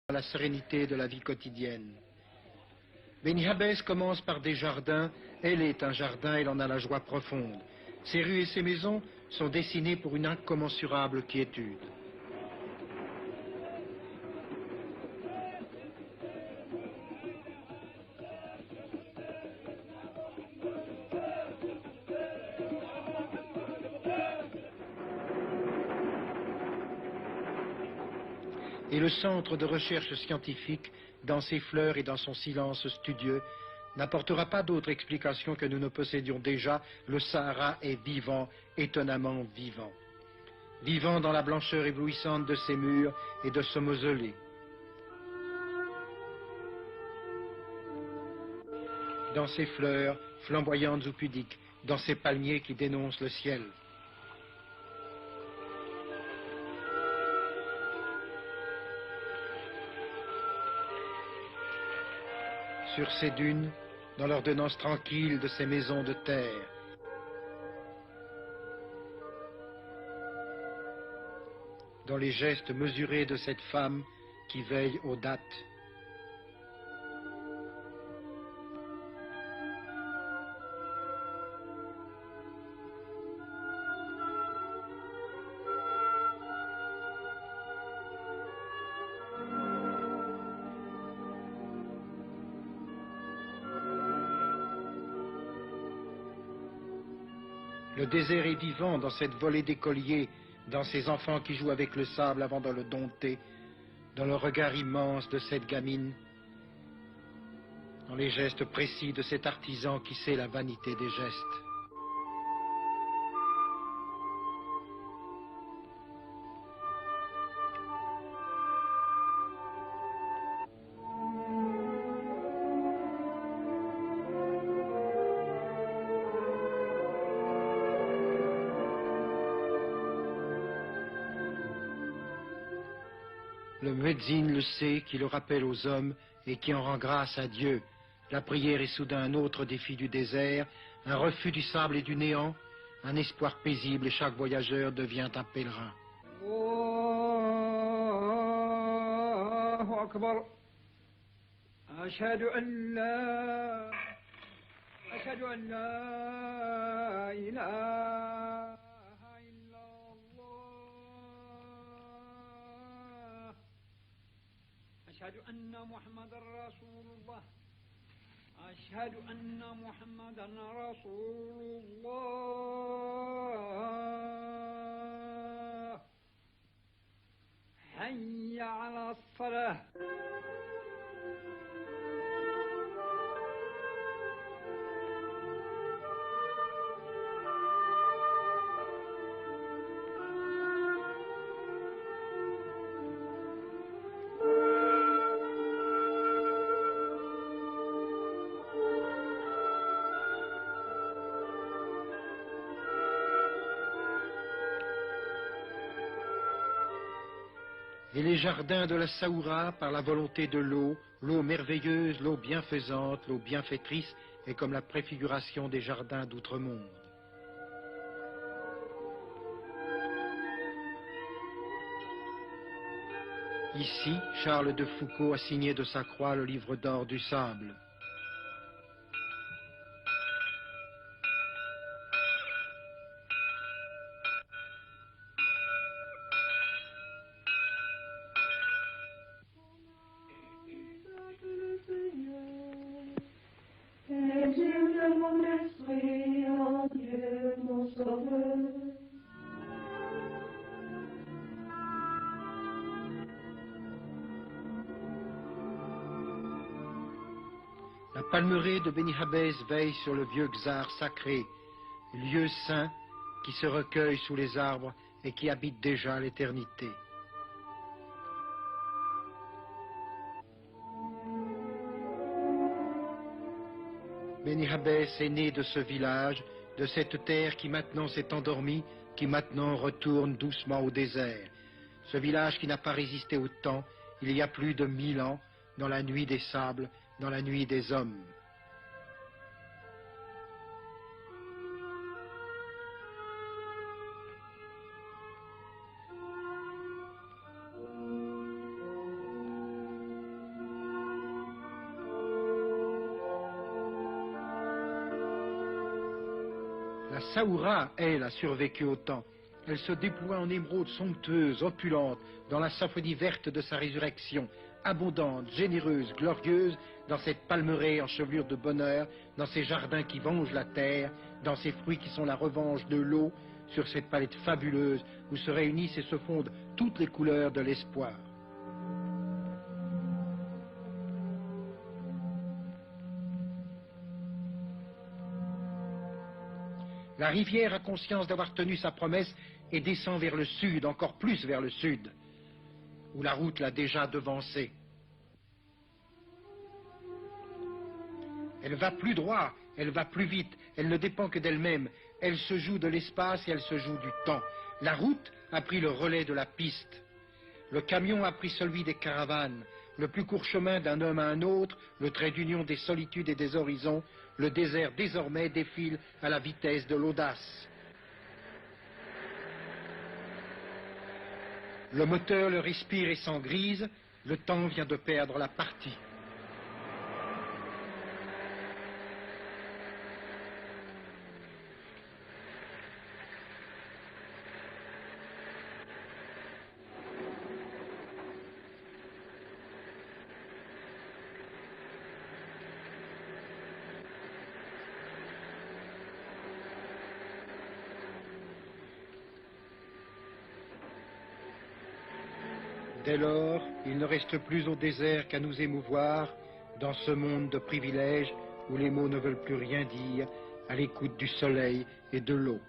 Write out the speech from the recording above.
à la sérénité de la vie quotidienne. Beni Habbes commence par des jardins. Elle est un jardin, elle en a la joie profonde. Ses rues et ses maisons sont dessinées pour une incommensurable quiétude. Et le centre de recherche scientifique, dans ses fleurs et dans son silence studieux, n'apportera pas d'autre explication que nous ne possédions déjà. Le Sahara est vivant, étonnamment vivant. Vivant dans la blancheur éblouissante de ses murs et de ce mausolée. Dans ses fleurs, flamboyantes ou pudiques, dans ses palmiers qui dénoncent le ciel. Sur ces dunes, dans l'ordonnance tranquille de ces maisons de terre. Dans les gestes mesurés de cette femme qui veille aux dates. Le désert est vivant dans cette volée d'écoliers, dans ces enfants qui jouent avec le sable avant de le dompter, dans le regard immense de cette gamine, dans les gestes précis de cet artisan qui sait la vanité des gestes. Le muezzin le sait, qui le rappelle aux hommes et qui en rend grâce à Dieu. La prière est soudain un autre défi du désert, un refus du sable et du néant, un espoir paisible et chaque voyageur devient un pèlerin. Allahu Akbar. Ashhadu an la ilaha أشهد أن محمد رسول الله أشهد أن محمد رسول الله حي على الصلاة. Et les jardins de la Saoura, par la volonté de l'eau merveilleuse, l'eau bienfaisante, l'eau bienfaitrice, est comme la préfiguration des jardins d'outre-monde. Ici, Charles de Foucault a signé de sa croix le livre d'or du sable. La palmeraie de Beni Habbes veille sur le vieux Xar sacré, lieu saint qui se recueille sous les arbres et qui habite déjà l'éternité. Beni Habbes est né de ce village, de cette terre qui maintenant s'est endormie, qui maintenant retourne doucement au désert. Ce village qui n'a pas résisté au temps, il y a plus de 1000 ans, dans la nuit des sables, dans la nuit des hommes. La Saoura, elle, a survécu au temps. Elle se déploie en émeraude somptueuse, opulente, dans la symphonie verte de sa résurrection, abondante, généreuse, glorieuse, dans cette palmeraie en chevelure de bonheur, dans ces jardins qui vengent la terre, dans ces fruits qui sont la revanche de l'eau, sur cette palette fabuleuse où se réunissent et se fondent toutes les couleurs de l'espoir. La rivière a conscience d'avoir tenu sa promesse et descend vers le sud, encore plus vers le sud, où la route l'a déjà devancée. Elle va plus droit, elle va plus vite, elle ne dépend que d'elle-même, elle se joue de l'espace et elle se joue du temps. La route a pris le relais de la piste. Le camion a pris celui des caravanes, le plus court chemin d'un homme à un autre, le trait d'union des solitudes et des horizons, le désert désormais défile à la vitesse de l'audace. Le moteur le respire et s'en grise, le temps vient de perdre la partie. Dès lors, il ne reste plus au désert qu'à nous émouvoir dans ce monde de privilèges où les mots ne veulent plus rien dire à l'écoute du soleil et de l'eau.